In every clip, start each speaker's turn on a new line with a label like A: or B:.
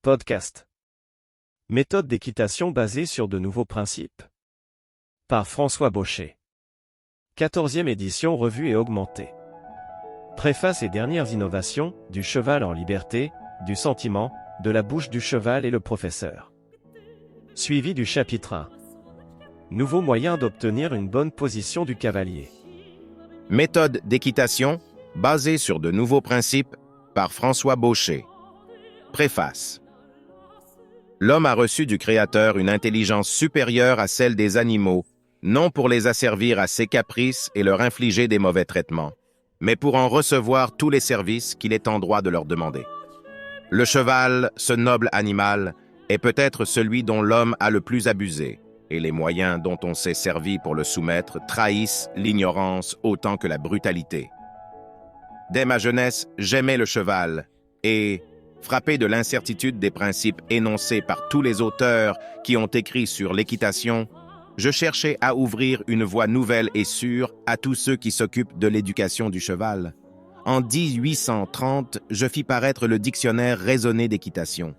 A: Podcast. Méthode d'équitation basée sur de nouveaux principes. Par François Baucher. 14e édition revue et augmentée. Préface et dernières innovations, du cheval en liberté, du sentiment, de la bouche du cheval et le professeur. Suivi du chapitre 1. Nouveaux moyens d'obtenir une bonne position du cavalier.
B: Méthode d'équitation basée sur de nouveaux principes par François Baucher. Préface. L'homme a reçu du Créateur une intelligence supérieure à celle des animaux, non pour les asservir à ses caprices et leur infliger des mauvais traitements, mais pour en recevoir tous les services qu'il est en droit de leur demander. Le cheval, ce noble animal, est peut-être celui dont l'homme a le plus abusé, et les moyens dont on s'est servi pour le soumettre trahissent l'ignorance autant que la brutalité. Dès ma jeunesse, j'aimais le cheval, et, frappé de l'incertitude des principes énoncés par tous les auteurs qui ont écrit sur l'équitation, je cherchais à ouvrir une voie nouvelle et sûre à tous ceux qui s'occupent de l'éducation du cheval. En 1830, je fis paraître le dictionnaire raisonné d'équitation.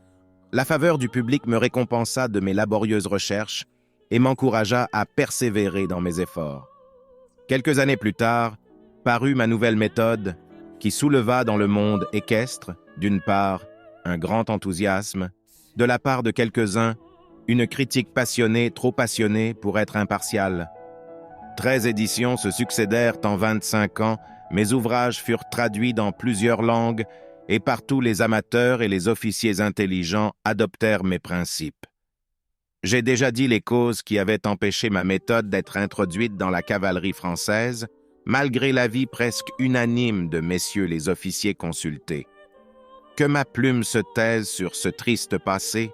B: La faveur du public me récompensa de mes laborieuses recherches et m'encouragea à persévérer dans mes efforts. Quelques années plus tard, parut ma nouvelle méthode qui souleva dans le monde équestre, d'une part, un grand enthousiasme, de la part de quelques-uns, une critique passionnée, trop passionnée pour être impartiale. 13 éditions se succédèrent en 25 ans, mes ouvrages furent traduits dans plusieurs langues et partout les amateurs et les officiers intelligents adoptèrent mes principes. J'ai déjà dit les causes qui avaient empêché ma méthode d'être introduite dans la cavalerie française, malgré l'avis presque unanime de messieurs les officiers consultés. Que ma plume se taise sur ce triste passé.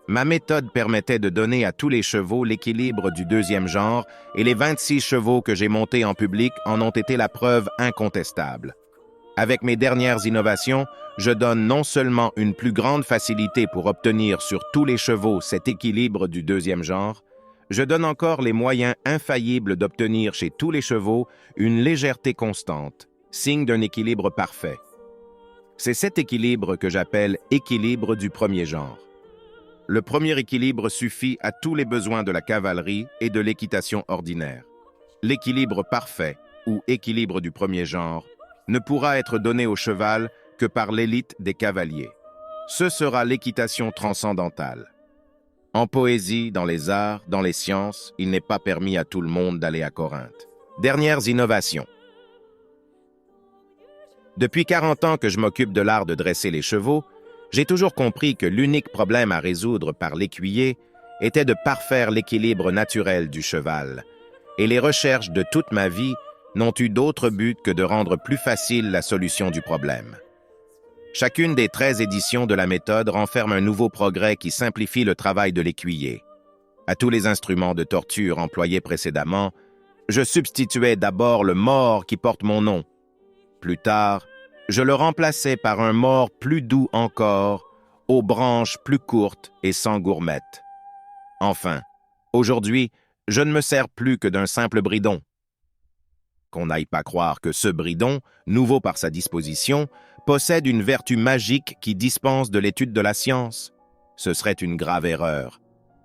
B: Ma méthode permettait de donner à tous les chevaux l'équilibre du deuxième genre et les 26 chevaux que j'ai montés en public en ont été la preuve incontestable. Avec mes dernières innovations, je donne non seulement une plus grande facilité pour obtenir sur tous les chevaux cet équilibre du deuxième genre, je donne encore les moyens infaillibles d'obtenir chez tous les chevaux une légèreté constante, signe d'un équilibre parfait. C'est cet équilibre que j'appelle équilibre du premier genre. Le premier équilibre suffit à tous les besoins de la cavalerie et de l'équitation ordinaire. L'équilibre parfait, ou équilibre du premier genre, ne pourra être donné au cheval que par l'élite des cavaliers. Ce sera l'équitation transcendantale. En poésie, dans les arts, dans les sciences, il n'est pas permis à tout le monde d'aller à Corinthe. Dernières innovations. Depuis 40 ans que je m'occupe de l'art de dresser les chevaux, j'ai toujours compris que l'unique problème à résoudre par l'écuyer était de parfaire l'équilibre naturel du cheval. Et les recherches de toute ma vie n'ont eu d'autre but que de rendre plus facile la solution du problème. Chacune des 13 éditions de la méthode renferme un nouveau progrès qui simplifie le travail de l'écuyer. À tous les instruments de torture employés précédemment, je substituais d'abord le mors qui porte mon nom. Plus tard, je le remplaçais par un mors plus doux encore, aux branches plus courtes et sans gourmette. Enfin, aujourd'hui, je ne me sers plus que d'un simple bridon. Qu'on n'aille pas croire que ce bridon, nouveau par sa disposition, possède une vertu magique qui dispense de l'étude de la science. Ce serait une grave erreur.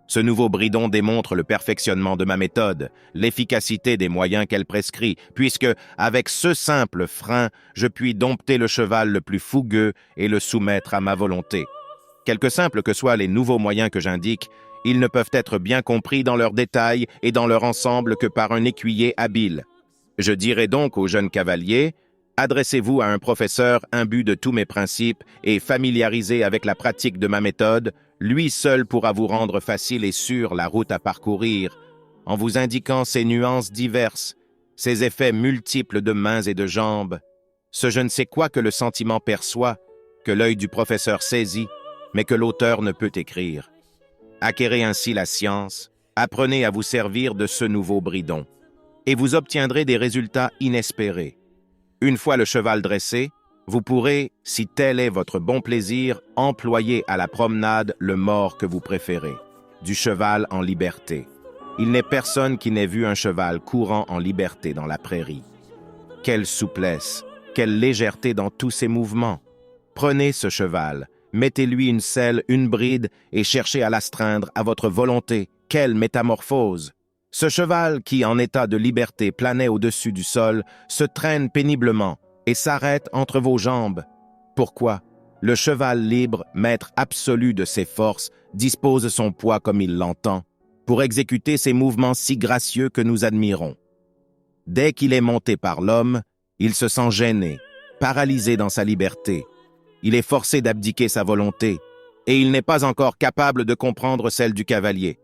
B: Ce nouveau bridon démontre le perfectionnement de ma méthode, l'efficacité des moyens qu'elle prescrit, puisque, avec ce simple frein, je puis dompter le cheval le plus fougueux et le soumettre à ma volonté. Quelque simples que soient les nouveaux moyens que j'indique, ils ne peuvent être bien compris dans leurs détails et dans leur ensemble que par un écuyer habile. Je dirais donc aux jeunes cavaliers, adressez-vous à un professeur imbu de tous mes principes et familiarisé avec la pratique de ma méthode. Lui seul pourra vous rendre facile et sûr la route à parcourir, en vous indiquant ses nuances diverses, ses effets multiples de mains et de jambes, ce je ne sais quoi que le sentiment perçoit, que l'œil du professeur saisit, mais que l'auteur ne peut écrire. Acquérez ainsi la science, apprenez à vous servir de ce nouveau bridon, et vous obtiendrez des résultats inespérés. Une fois le cheval dressé, vous pourrez, si tel est votre bon plaisir, employer à la promenade le mors que vous préférez, du cheval en liberté. Il n'est personne qui n'ait vu un cheval courant en liberté dans la prairie. Quelle souplesse, quelle légèreté dans tous ses mouvements. Prenez ce cheval, Mettez-lui une selle, une bride, et cherchez à l'astreindre à votre volonté. Quelle métamorphose! Ce cheval qui, en état de liberté, planait au-dessus du sol, se traîne péniblement et s'arrête entre vos jambes. Pourquoi? Le cheval libre, maître absolu de ses forces, dispose son poids comme il l'entend, pour exécuter ces mouvements si gracieux que nous admirons. Dès qu'il est monté par l'homme, il se sent gêné, paralysé dans sa liberté. Il est forcé d'abdiquer sa volonté, et il n'est pas encore capable de comprendre celle du cavalier.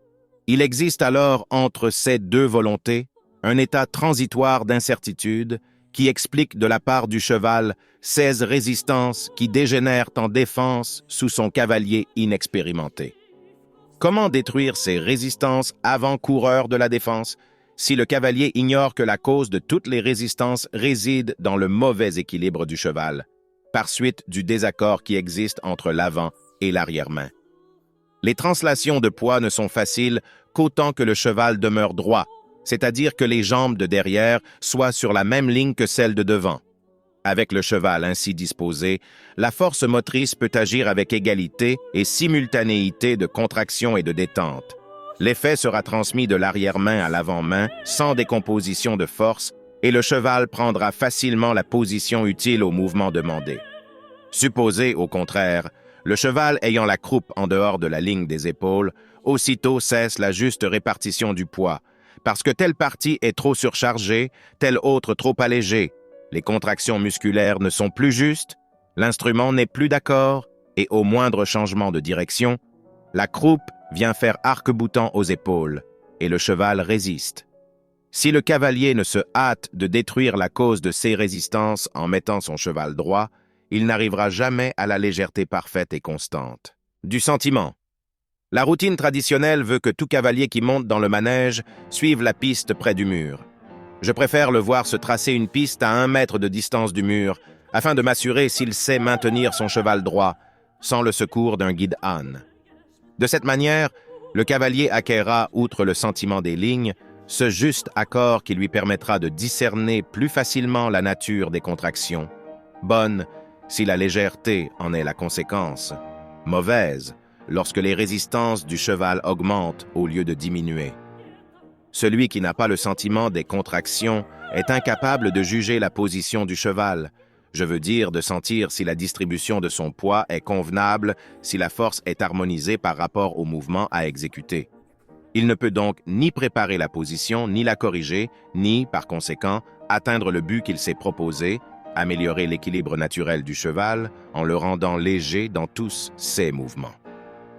B: Il existe alors entre ces deux volontés un état transitoire d'incertitude qui explique de la part du cheval 16 résistances qui dégénèrent en défense sous son cavalier inexpérimenté. Comment détruire ces résistances avant-coureurs de la défense si le cavalier ignore que la cause de toutes les résistances réside dans le mauvais équilibre du cheval, par suite du désaccord qui existe entre l'avant et l'arrière-main? Les translations de poids ne sont faciles qu'autant que le cheval demeure droit, c'est-à-dire que les jambes de derrière soient sur la même ligne que celles de devant. Avec le cheval ainsi disposé, la force motrice peut agir avec égalité et simultanéité de contraction et de détente. L'effet sera transmis de l'arrière-main à l'avant-main sans décomposition de force et le cheval prendra facilement la position utile au mouvement demandé. Supposez, au contraire, le cheval ayant la croupe en dehors de la ligne des épaules, aussitôt cesse la juste répartition du poids, parce que telle partie est trop surchargée, telle autre trop allégée. Les contractions musculaires ne sont plus justes, l'instrument n'est plus d'accord, et au moindre changement de direction, la croupe vient faire arc-boutant aux épaules, et le cheval résiste. Si le cavalier ne se hâte de détruire la cause de ces résistances en mettant son cheval droit, il n'arrivera jamais à la légèreté parfaite et constante. Du sentiment. La routine traditionnelle veut que tout cavalier qui monte dans le manège suive la piste près du mur. Je préfère le voir se tracer une piste à 1 mètre de distance du mur, afin de m'assurer s'il sait maintenir son cheval droit, sans le secours d'un guide âne. De cette manière, le cavalier acquérera, outre le sentiment des lignes, ce juste accord qui lui permettra de discerner plus facilement la nature des contractions. Bonne, si la légèreté en est la conséquence. Mauvaise, lorsque les résistances du cheval augmentent au lieu de diminuer. Celui qui n'a pas le sentiment des contractions est incapable de juger la position du cheval, je veux dire de sentir si la distribution de son poids est convenable, si la force est harmonisée par rapport au mouvement à exécuter. Il ne peut donc ni préparer la position, ni la corriger, ni, par conséquent, atteindre le but qu'il s'est proposé, améliorer l'équilibre naturel du cheval en le rendant léger dans tous ses mouvements.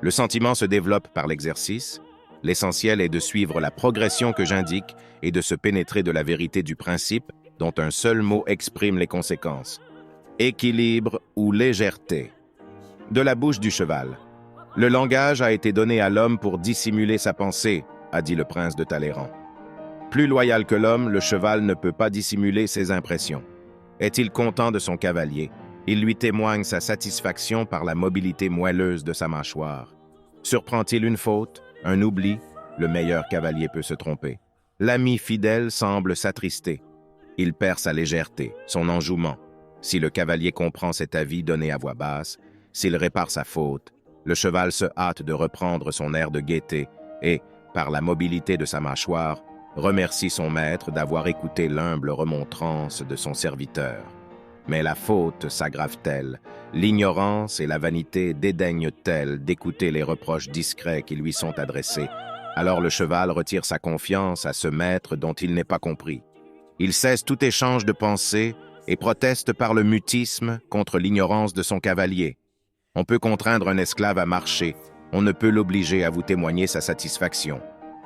B: Le sentiment se développe par l'exercice. L'essentiel est de suivre la progression que j'indique et de se pénétrer de la vérité du principe dont un seul mot exprime les conséquences. Équilibre ou légèreté. De la bouche du cheval. Le langage a été donné à l'homme pour dissimuler sa pensée, a dit le prince de Talleyrand. Plus loyal que l'homme, le cheval ne peut pas dissimuler ses impressions. Est-il content de son cavalier? Il lui témoigne sa satisfaction par la mobilité moelleuse de sa mâchoire. Surprend-il une faute, un oubli? Le meilleur cavalier peut se tromper. L'ami fidèle semble s'attrister. Il perd sa légèreté, son enjouement. Si le cavalier comprend cet avis donné à voix basse, s'il répare sa faute, le cheval se hâte de reprendre son air de gaieté et, par la mobilité de sa mâchoire, remercie son maître d'avoir écouté l'humble remontrance de son serviteur. Mais la faute s'aggrave-t-elle, l'ignorance et la vanité dédaignent-elles d'écouter les reproches discrets qui lui sont adressés? Alors le cheval retire sa confiance à ce maître dont il n'est pas compris. Il cesse tout échange de pensées et proteste par le mutisme contre l'ignorance de son cavalier. On peut contraindre un esclave à marcher, on ne peut l'obliger à vous témoigner sa satisfaction.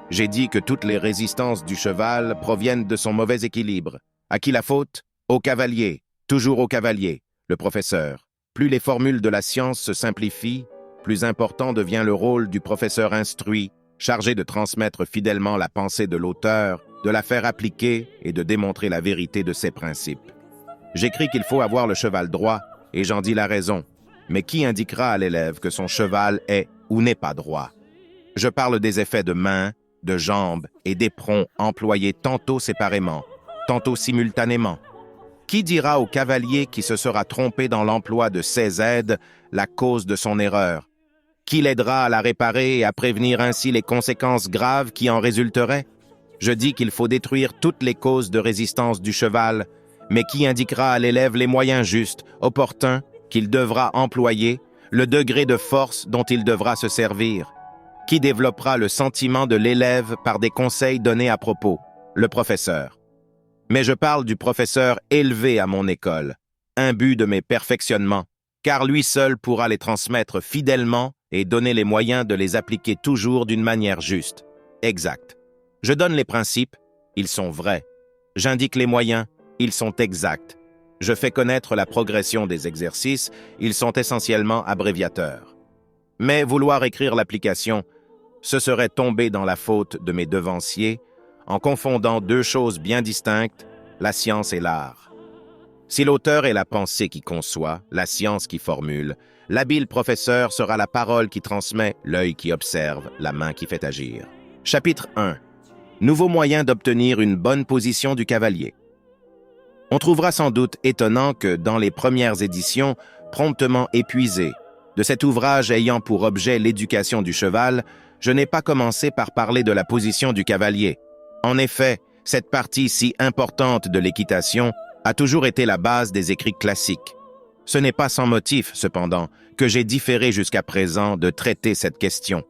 B: J'ai dit que toutes les résistances du cheval proviennent de son mauvais équilibre. À qui la faute? Au cavalier. Toujours au cavalier, le professeur. Plus les formules de la science se simplifient, plus important devient le rôle du professeur instruit, chargé de transmettre fidèlement la pensée de l'auteur, de la faire appliquer et de démontrer la vérité de ses principes. J'écris qu'il faut avoir le cheval droit, et j'en dis la raison. Mais qui indiquera à l'élève que son cheval est ou n'est pas droit? Je parle des effets de main, de jambes et d'éperons employés tantôt séparément, tantôt simultanément. Qui dira au cavalier qui se sera trompé dans l'emploi de ses aides la cause de son erreur? Qui l'aidera à la réparer et à prévenir ainsi les conséquences graves qui en résulteraient? Je dis qu'il faut détruire toutes les causes de résistance du cheval, mais qui indiquera à l'élève les moyens justes, opportuns, qu'il devra employer, le degré de force dont il devra se servir? Qui développera le sentiment de l'élève par des conseils donnés à propos? Le professeur. Mais je parle du professeur élevé à mon école, imbu de mes perfectionnements, car lui seul pourra les transmettre fidèlement et donner les moyens de les appliquer toujours d'une manière juste, exacte. Je donne les principes, ils sont vrais. J'indique les moyens, ils sont exacts. Je fais connaître la progression des exercices, ils sont essentiellement abréviateurs. Mais vouloir écrire l'application, ce serait tomber dans la faute de mes devanciers en confondant deux choses bien distinctes, la science et l'art. Si l'auteur est la pensée qui conçoit, la science qui formule, l'habile professeur sera la parole qui transmet, l'œil qui observe, la main qui fait agir. Chapitre 1. Nouveau moyen d'obtenir une bonne position du cavalier. On trouvera sans doute étonnant que dans les premières éditions, promptement épuisées, de cet ouvrage ayant pour objet l'éducation du cheval, je n'ai pas commencé par parler de la position du cavalier. En effet, cette partie si importante de l'équitation a toujours été la base des écrits classiques. Ce n'est pas sans motif, cependant, que j'ai différé jusqu'à présent de traiter cette question.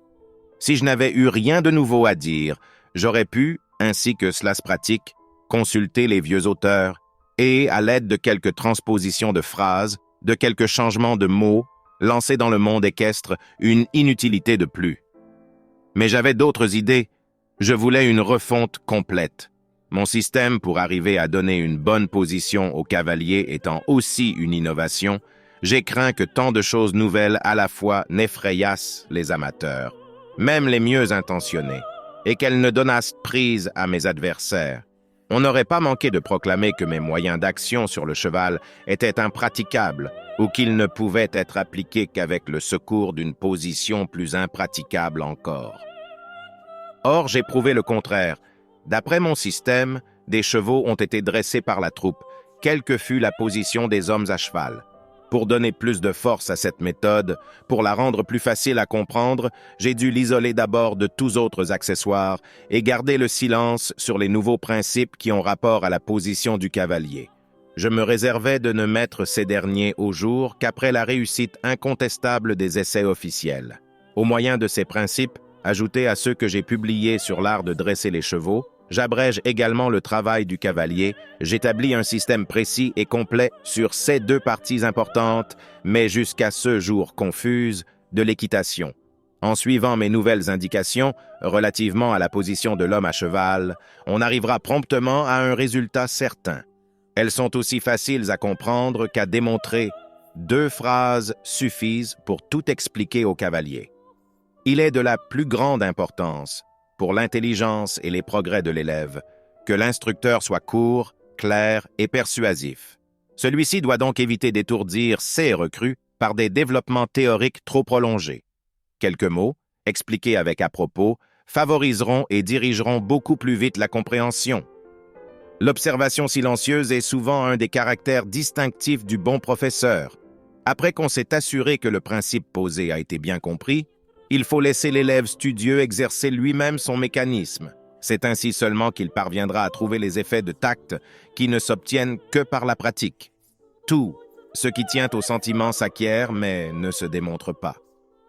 B: Si je n'avais eu rien de nouveau à dire, j'aurais pu, ainsi que cela se pratique, consulter les vieux auteurs et, à l'aide de quelques transpositions de phrases, de quelques changements de mots, lancer dans le monde équestre une inutilité de plus. Mais j'avais d'autres idées. Je voulais une refonte complète. Mon système pour arriver à donner une bonne position au cavalier étant aussi une innovation, j'ai craint que tant de choses nouvelles à la fois n'effrayassent les amateurs, même les mieux intentionnés, et qu'elles ne donnassent prise à mes adversaires. On n'aurait pas manqué de proclamer que mes moyens d'action sur le cheval étaient impraticables ou qu'ils ne pouvaient être appliqués qu'avec le secours d'une position plus impraticable encore. Or, j'ai prouvé le contraire. D'après mon système, des chevaux ont été dressés par la troupe, quelle que fût la position des hommes à cheval. Pour donner plus de force à cette méthode, pour la rendre plus facile à comprendre, j'ai dû l'isoler d'abord de tous autres accessoires et garder le silence sur les nouveaux principes qui ont rapport à la position du cavalier. Je me réservais de ne mettre ces derniers au jour qu'après la réussite incontestable des essais officiels. Au moyen de ces principes, ajoutés à ceux que j'ai publiés sur l'art de dresser les chevaux, j'abrège également le travail du cavalier, j'établis un système précis et complet sur ces deux parties importantes, mais jusqu'à ce jour confuses, de l'équitation. En suivant mes nouvelles indications relativement à la position de l'homme à cheval, on arrivera promptement à un résultat certain. Elles sont aussi faciles à comprendre qu'à démontrer. 2 phrases suffisent pour tout expliquer au cavalier. Il est de la plus grande importance, pour l'intelligence et les progrès de l'élève, que l'instructeur soit court, clair et persuasif. Celui-ci doit donc éviter d'étourdir ses recrues par des développements théoriques trop prolongés. Quelques mots, expliqués avec à-propos, favoriseront et dirigeront beaucoup plus vite la compréhension. L'observation silencieuse est souvent un des caractères distinctifs du bon professeur. Après qu'on s'est assuré que le principe posé a été bien compris, il faut laisser l'élève studieux exercer lui-même son mécanisme. C'est ainsi seulement qu'il parviendra à trouver les effets de tact qui ne s'obtiennent que par la pratique. Tout, ce qui tient au sentiment s'acquiert mais ne se démontre pas.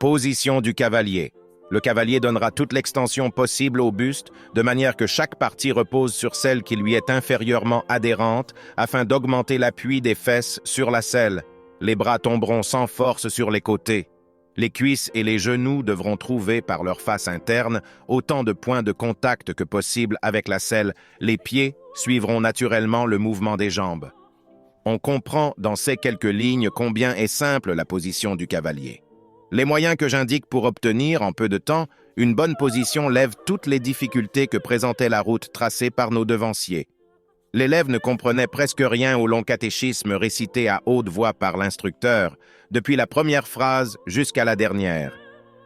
B: Position du cavalier. Le cavalier donnera toute l'extension possible au buste, de manière que chaque partie repose sur celle qui lui est inférieurement adhérente, afin d'augmenter l'appui des fesses sur la selle. Les bras tomberont sans force sur les côtés. Les cuisses et les genoux devront trouver par leur face interne autant de points de contact que possible avec la selle. Les pieds suivront naturellement le mouvement des jambes. On comprend dans ces quelques lignes combien est simple la position du cavalier. Les moyens que j'indique pour obtenir, en peu de temps, une bonne position lèvent toutes les difficultés que présentait la route tracée par nos devanciers. L'élève ne comprenait presque rien au long catéchisme récité à haute voix par l'instructeur, depuis la première phrase jusqu'à la dernière.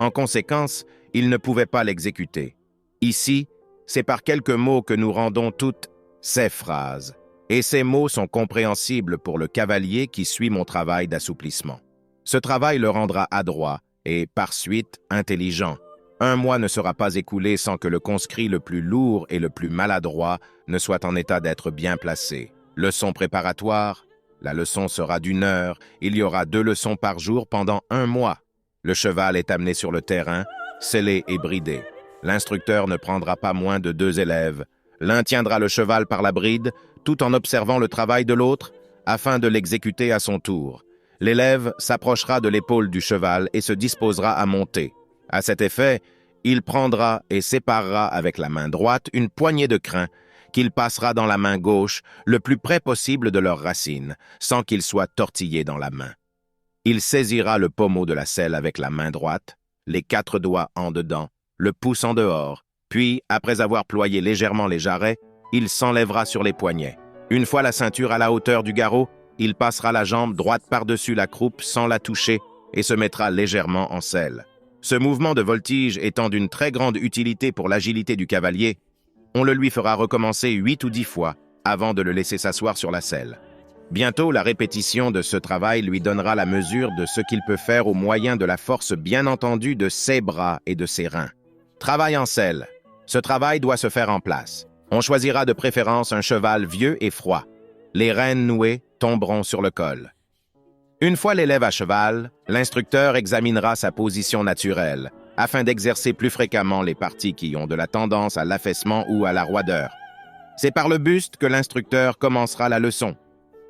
B: En conséquence, il ne pouvait pas l'exécuter. Ici, c'est par quelques mots que nous rendons toutes ces phrases. Et ces mots sont compréhensibles pour le cavalier qui suit mon travail d'assouplissement. Ce travail le rendra adroit et, par suite, intelligent. Un mois ne sera pas écoulé sans que le conscrit le plus lourd et le plus maladroit ne soit en état d'être bien placé. Leçon préparatoire, la leçon sera d'1 heure, il y aura 2 leçons par jour pendant 1 mois. Le cheval est amené sur le terrain, sellé et bridé. L'instructeur ne prendra pas moins de 2 élèves. L'un tiendra le cheval par la bride, tout en observant le travail de l'autre, afin de l'exécuter à son tour. L'élève s'approchera de l'épaule du cheval et se disposera à monter. À cet effet, il prendra et séparera avec la main droite une poignée de crin qu'il passera dans la main gauche le plus près possible de leurs racines, sans qu'ils soient tortillés dans la main. Il saisira le pommeau de la selle avec la main droite, les 4 doigts en dedans, le pouce en dehors, puis, après avoir ployé légèrement les jarrets, il s'enlèvera sur les poignets. Une fois la ceinture à la hauteur du garrot, il passera la jambe droite par-dessus la croupe sans la toucher et se mettra légèrement en selle. Ce mouvement de voltige étant d'une très grande utilité pour l'agilité du cavalier, on le lui fera recommencer 8 ou 10 fois avant de le laisser s'asseoir sur la selle. Bientôt, la répétition de ce travail lui donnera la mesure de ce qu'il peut faire au moyen de la force bien entendue de ses bras et de ses reins. Travail en selle. Ce travail doit se faire en place. On choisira de préférence un cheval vieux et froid. Les rênes nouées tomberont sur le col. Une fois l'élève à cheval, l'instructeur examinera sa position naturelle, afin d'exercer plus fréquemment les parties qui ont de la tendance à l'affaissement ou à la roideur. C'est par le buste que l'instructeur commencera la leçon.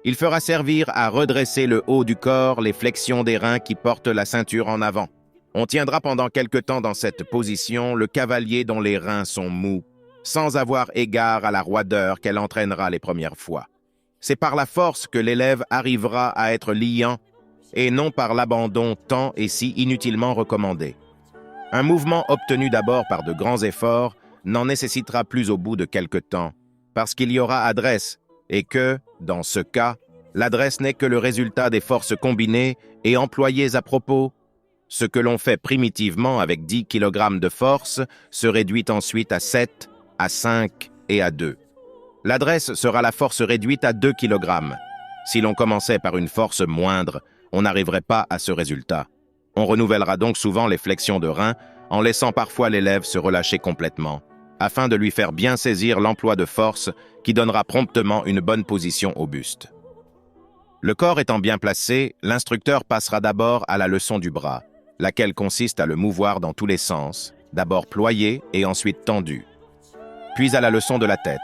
B: Il fera servir à redresser le haut du corps les flexions des reins qui portent la ceinture en avant. On tiendra pendant quelque temps dans cette position le cavalier dont les reins sont mous, sans avoir égard à la roideur qu'elle entraînera les premières fois. C'est par la force que l'élève arrivera à être liant et non par l'abandon tant et si inutilement recommandé. Un mouvement obtenu d'abord par de grands efforts n'en nécessitera plus au bout de quelque temps, parce qu'il y aura adresse et que, dans ce cas, l'adresse n'est que le résultat des forces combinées et employées à propos. Ce que l'on fait primitivement avec 10 kg de force se réduit ensuite à 7, à 5 et à 2. L'adresse sera la force réduite à 2 kg. Si l'on commençait par une force moindre, on n'arriverait pas à ce résultat. On renouvellera donc souvent les flexions de reins en laissant parfois l'élève se relâcher complètement, afin de lui faire bien saisir l'emploi de force qui donnera promptement une bonne position au buste. Le corps étant bien placé, l'instructeur passera d'abord à la leçon du bras, laquelle consiste à le mouvoir dans tous les sens, d'abord ployé et ensuite tendu. Puis à la leçon de la tête.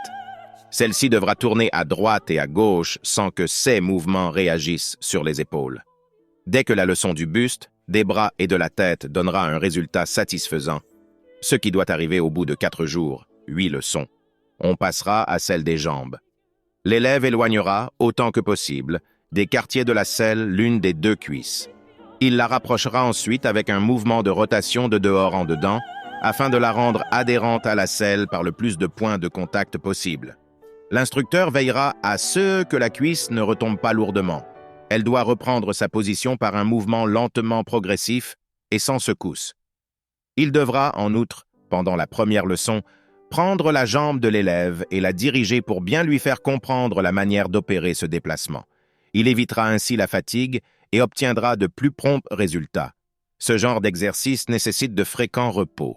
B: Celle-ci devra tourner à droite et à gauche sans que ses mouvements réagissent sur les épaules. Dès que la leçon du buste, des bras et de la tête donnera un résultat satisfaisant, ce qui doit arriver au bout de 4 jours, 8 leçons, on passera à celle des jambes. L'élève éloignera, autant que possible, des quartiers de la selle l'une des 2 cuisses. Il la rapprochera ensuite avec un mouvement de rotation de dehors en dedans, afin de la rendre adhérente à la selle par le plus de points de contact possible. L'instructeur veillera à ce que la cuisse ne retombe pas lourdement. Elle doit reprendre sa position par un mouvement lentement progressif et sans secousse. Il devra, en outre, pendant la première leçon, prendre la jambe de l'élève et la diriger pour bien lui faire comprendre la manière d'opérer ce déplacement. Il évitera ainsi la fatigue et obtiendra de plus prompts résultats. Ce genre d'exercice nécessite de fréquents repos.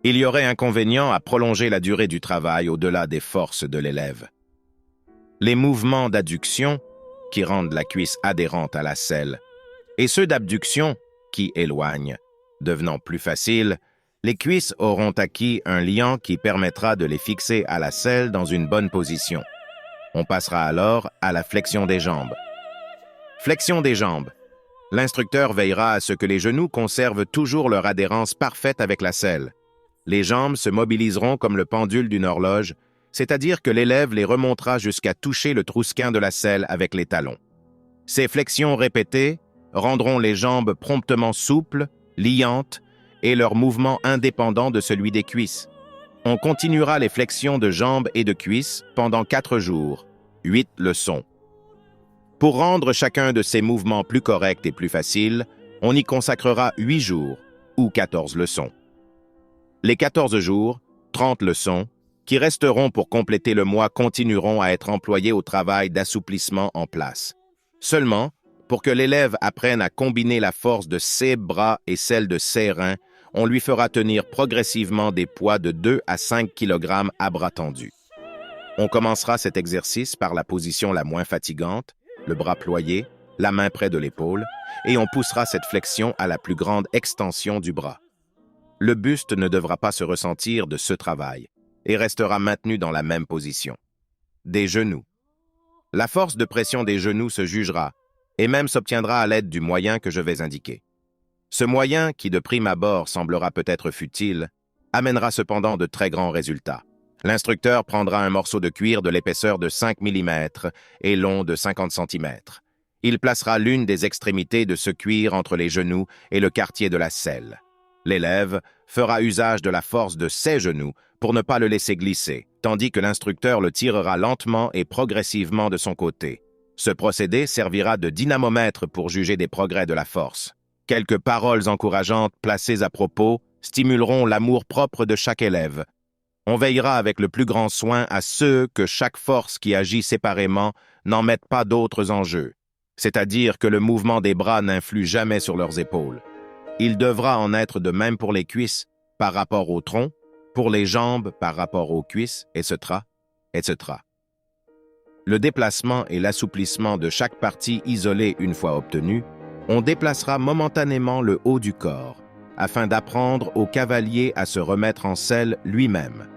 B: Il y aurait inconvénient à prolonger la durée du travail au-delà des forces de l'élève. Les mouvements d'adduction, qui rendent la cuisse adhérente à la selle, et ceux d'abduction, qui éloignent. Devenant plus faciles, les cuisses auront acquis un liant qui permettra de les fixer à la selle dans une bonne position. On passera alors à la flexion des jambes. Flexion des jambes. L'instructeur veillera à ce que les genoux conservent toujours leur adhérence parfaite avec la selle. Les jambes se mobiliseront comme le pendule d'une horloge, c'est-à-dire que l'élève les remontera jusqu'à toucher le trousquin de la selle avec les talons. Ces flexions répétées rendront les jambes promptement souples, liantes, et leur mouvement indépendant de celui des cuisses. On continuera les flexions de jambes et de cuisses pendant 4 jours, 8 leçons. Pour rendre chacun de ces mouvements plus corrects et plus faciles, on y consacrera 8 jours, ou 14 leçons. Les 14 jours, 30 leçons, qui resteront pour compléter le mois continueront à être employés au travail d'assouplissement en place. Seulement, pour que l'élève apprenne à combiner la force de ses bras et celle de ses reins, on lui fera tenir progressivement des poids de 2 à 5 kg à bras tendus. On commencera cet exercice par la position la moins fatigante, le bras ployé, la main près de l'épaule, et on poussera cette flexion à la plus grande extension du bras. Le buste ne devra pas se ressentir de ce travail et restera maintenu dans la même position. Des genoux. La force de pression des genoux se jugera et même s'obtiendra à l'aide du moyen que je vais indiquer. Ce moyen, qui de prime abord semblera peut-être futile, amènera cependant de très grands résultats. L'instructeur prendra un morceau de cuir de l'épaisseur de 5 mm et long de 50 cm. Il placera l'une des extrémités de ce cuir entre les genoux et le quartier de la selle. L'élève fera usage de la force de ses genoux pour ne pas le laisser glisser, tandis que l'instructeur le tirera lentement et progressivement de son côté. Ce procédé servira de dynamomètre pour juger des progrès de la force. Quelques paroles encourageantes placées à propos stimuleront l'amour-propre de chaque élève. On veillera avec le plus grand soin à ce que chaque force qui agit séparément n'en mette pas d'autres en jeu, c'est-à-dire que le mouvement des bras n'influe jamais sur leurs épaules. Il devra en être de même pour les cuisses par rapport au tronc, pour les jambes par rapport aux cuisses, etc., etc. Le déplacement et l'assouplissement de chaque partie isolée une fois obtenu, on déplacera momentanément le haut du corps, afin d'apprendre au cavalier à se remettre en selle lui-même.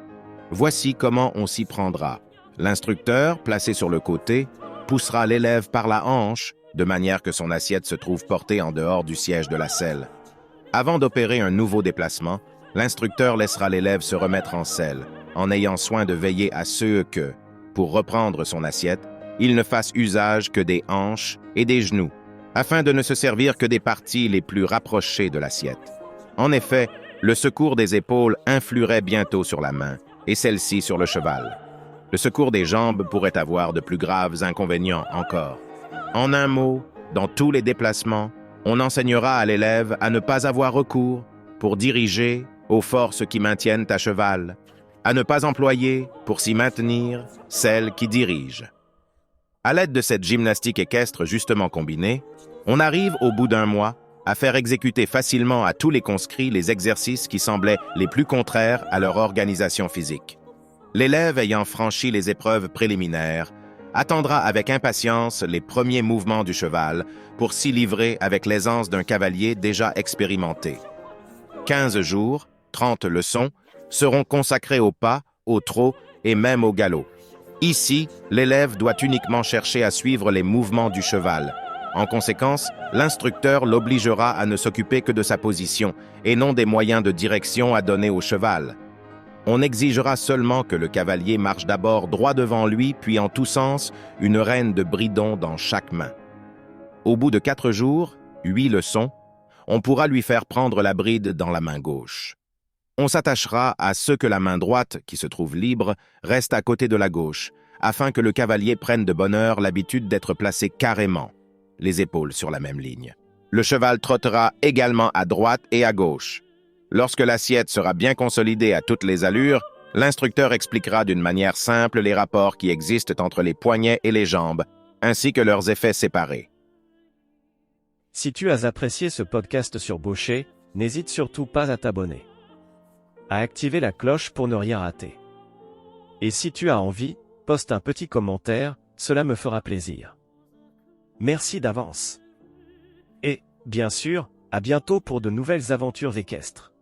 B: Voici comment on s'y prendra. L'instructeur, placé sur le côté, poussera l'élève par la hanche, de manière que son assiette se trouve portée en dehors du siège de la selle. Avant d'opérer un nouveau déplacement, l'instructeur laissera l'élève se remettre en selle, en ayant soin de veiller à ce que, pour reprendre son assiette, il ne fasse usage que des hanches et des genoux, afin de ne se servir que des parties les plus rapprochées de l'assiette. En effet, le secours des épaules influerait bientôt sur la main, et celle-ci sur le cheval. Le secours des jambes pourrait avoir de plus graves inconvénients encore. En un mot, dans tous les déplacements, on enseignera à l'élève à ne pas avoir recours, pour diriger, aux forces qui maintiennent à cheval, à ne pas employer, pour s'y maintenir, celles qui dirigent. À l'aide de cette gymnastique équestre justement combinée, on arrive au bout d'un mois à faire exécuter facilement à tous les conscrits les exercices qui semblaient les plus contraires à leur organisation physique. L'élève ayant franchi les épreuves préliminaires attendra avec impatience les premiers mouvements du cheval pour s'y livrer avec l'aisance d'un cavalier déjà expérimenté. 15 jours, 30 leçons, seront consacrés au pas, au trot et même au galop. Ici, l'élève doit uniquement chercher à suivre les mouvements du cheval. En conséquence, l'instructeur l'obligera à ne s'occuper que de sa position et non des moyens de direction à donner au cheval. On exigera seulement que le cavalier marche d'abord droit devant lui, puis en tous sens, une rêne de bridon dans chaque main. Au bout de 4 jours, 8 leçons, on pourra lui faire prendre la bride dans la main gauche. On s'attachera à ce que la main droite, qui se trouve libre, reste à côté de la gauche, afin que le cavalier prenne de bonne heure l'habitude d'être placé carrément, les épaules sur la même ligne. Le cheval trottera également à droite et à gauche. Lorsque l'assiette sera bien consolidée à toutes les allures, l'instructeur expliquera d'une manière simple les rapports qui existent entre les poignets et les jambes, ainsi que leurs effets séparés.
A: Si tu as apprécié ce podcast sur Baucher, n'hésite surtout pas à t'abonner, à activer la cloche pour ne rien rater. Et si tu as envie, poste un petit commentaire, cela me fera plaisir. Merci d'avance. Et, bien sûr, à bientôt pour de nouvelles aventures équestres.